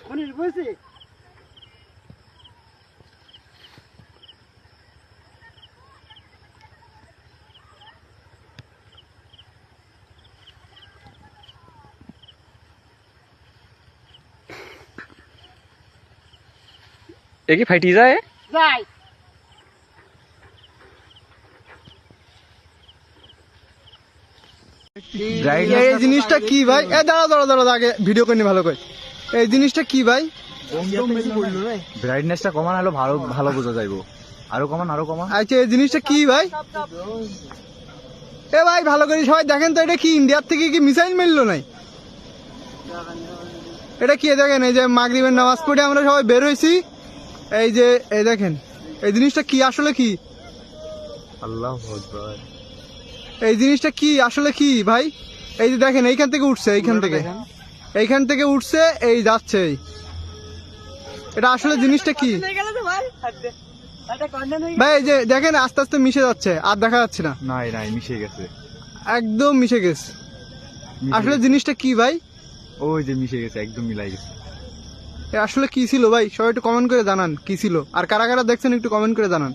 খনির বইছে এ কি ফাইটি যায় যাই এই জিনিসটা কি ভাই? দাঁড়া দাঁড়া দাঁড়া, আগে ভিডিও করে নি ভালো করে। এই জিনিসটা কি ভাই? ব্রাইটনেসটা কমান হলো ভালো ভালো বোঝা যাইবো। আরো কমান আরো কমান। আচ্ছা, এই জিনিসটা কি ভাই? এ ভাই ভালো করে সবাই দেখেন তো, এটা কি ইন্ডিয়ার থেকে কি মিসাইল মেললো নাই? এটা কি দেখেন, এই যে মাগরিবের নামাজ পড়ে আমরা সবাই বের হয়েছি, এই যে এই দেখেন এই জিনিসটা কি আসলে কি? আল্লাহু আকবার। এই জিনিসটা কি আসলে কি ভাই? এই যে দেখেন এইখান থেকে উঠছে, এইখান থেকে উঠছে, এই যাচ্ছে। এটা আসলে জিনিসটা কি ভাই? এই যে দেখেন আস্তে আস্তে মিশে যাচ্ছে, আর দেখা যাচ্ছে না। নাই নাই মিশে গেছে, একদম মিশে গেছে। আসলে জিনিসটা কি ভাই? ওই যে মিশে গেছে, একদম মিলাই গেছে। আসলে কি ছিল ভাই? সবাই একটু কমেন্ট করে জানান কি ছিল, আর কারা কারা দেখছেন একটু কমেন্ট করে জানান।